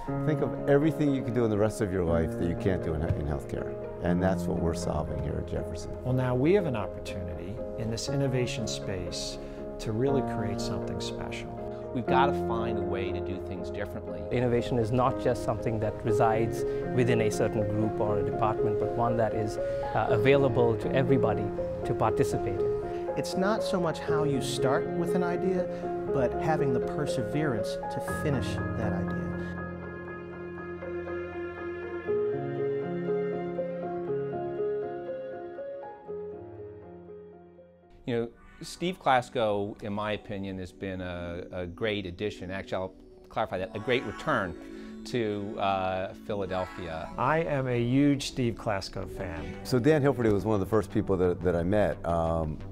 Think of everything you can do in the rest of your life that you can't do in healthcare. And that's what we're solving here at Jefferson. Well, now we have an opportunity in this innovation space to really create something special. We've got to find a way to do things differently. Innovation is not just something that resides within a certain group or a department, but one that is available to everybody to participate in. It's not so much how you start with an idea, but having the perseverance to finish that idea. You know, Steve Klasko, in my opinion, has been a great addition. Actually, I'll clarify that, a great return to Philadelphia. I am a huge Steve Klasko fan. So Dan Hilferty was one of the first people that I met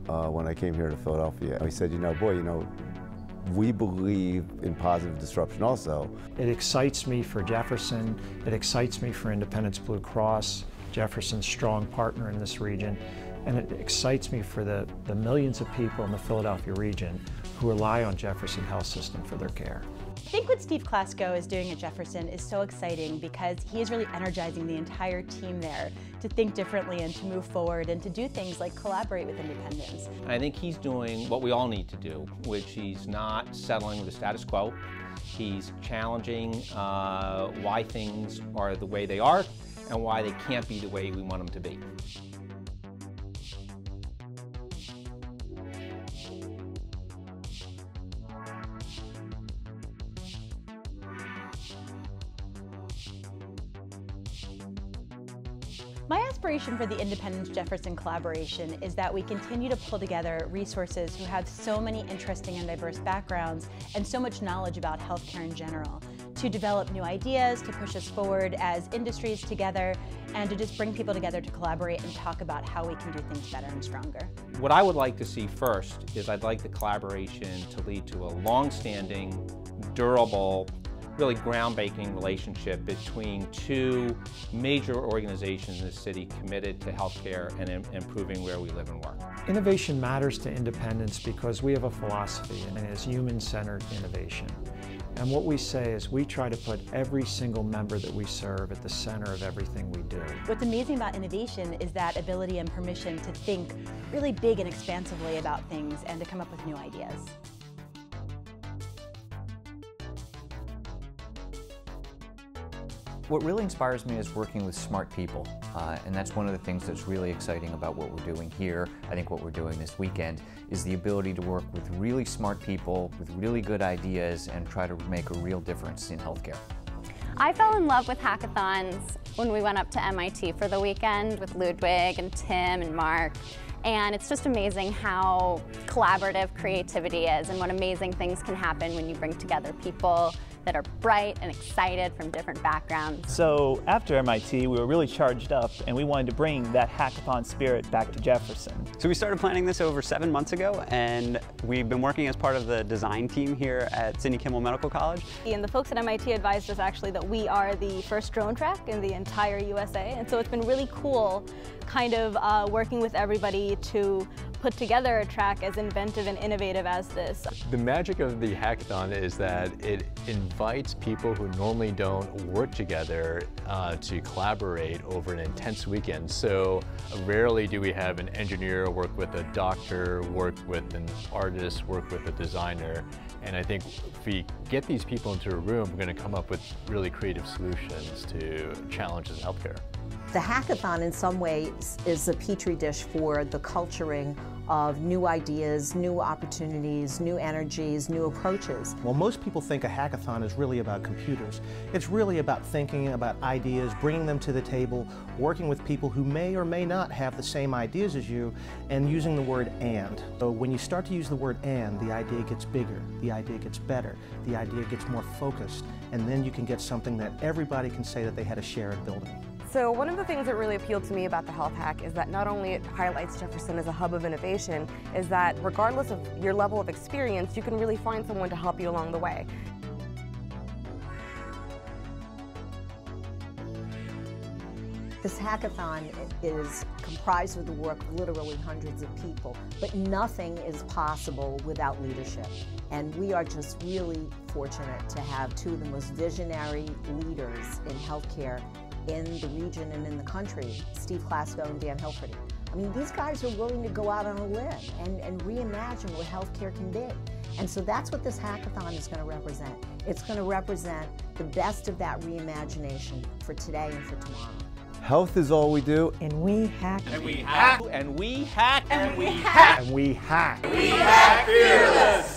when I came here to Philadelphia. He said, boy, we believe in positive disruption also. It excites me for Jefferson. It excites me for Independence Blue Cross, Jefferson's strong partner in this region. And it excites me for the millions of people in the Philadelphia region who rely on Jefferson Health System for their care. I think what Steve Klasko is doing at Jefferson is so exciting because he is really energizing the entire team there to think differently and to move forward and to do things like collaborate with independents. And I think he's doing what we all need to do, which he's not settling with the status quo. He's challenging why things are the way they are and why they can't be the way we want them to be. My aspiration for the Independence-Jefferson collaboration is that we continue to pull together resources who have so many interesting and diverse backgrounds and so much knowledge about healthcare in general, to develop new ideas, to push us forward as industries together, and to just bring people together to collaborate and talk about how we can do things better and stronger. What I would like to see first is I'd like the collaboration to lead to a long-standing, durable, really groundbreaking relationship between two major organizations in the city committed to healthcare and improving where we live and work. Innovation matters to Independence because we have a philosophy, and it is human-centered innovation. And what we say is we try to put every single member that we serve at the center of everything we do. What's amazing about innovation is that ability and permission to think really big and expansively about things and to come up with new ideas. What really inspires me is working with smart people, and that's one of the things that's really exciting about what we're doing here. I think what we're doing this weekend is the ability to work with really smart people with really good ideas and try to make a real difference in healthcare. I fell in love with hackathons when we went up to MIT for the weekend with Ludwig and Tim and Mark. And it's just amazing how collaborative creativity is and what amazing things can happen when you bring together people that are bright and excited from different backgrounds. So after MIT, we were really charged up and we wanted to bring that hackathon spirit back to Jefferson. So we started planning this over 7 months ago, and we've been working as part of the design team here at Sidney Kimmel Medical College. And the folks at MIT advised us actually that we are the first drone track in the entire USA, and so it's been really cool kind of working with everybody to put together a track as inventive and innovative as this. The magic of the hackathon is that it invites people who normally don't work together to collaborate over an intense weekend. So rarely do we have an engineer work with a doctor, work with an artist, work with a designer. And I think if we get these people into a room, we're going to come up with really creative solutions to challenges in healthcare. The hackathon in some ways is a petri dish for the culturing of new ideas, new opportunities, new energies, new approaches. Well, most people think a hackathon is really about computers. It's really about thinking about ideas, bringing them to the table, working with people who may or may not have the same ideas as you, and using the word and. So when you start to use the word and, the idea gets bigger, the idea gets better, the idea gets more focused, and then you can get something that everybody can say that they had a share in building. So one of the things that really appealed to me about the Health Hack is that not only it highlights Jefferson as a hub of innovation, is that regardless of your level of experience, you can really find someone to help you along the way. This hackathon is comprised of the work of literally hundreds of people, but nothing is possible without leadership. And we are just really fortunate to have two of the most visionary leaders in healthcare in the region and in the country, Steve Klasko and Dan Hilferty. I mean, these guys are willing to go out on a limb and reimagine what healthcare can be. And so that's what this hackathon is going to represent. It's going to represent the best of that reimagination for today and for tomorrow. Health is all we do. And we hack. And we hack. And we hack. And we hack. And we hack. We hack fearless.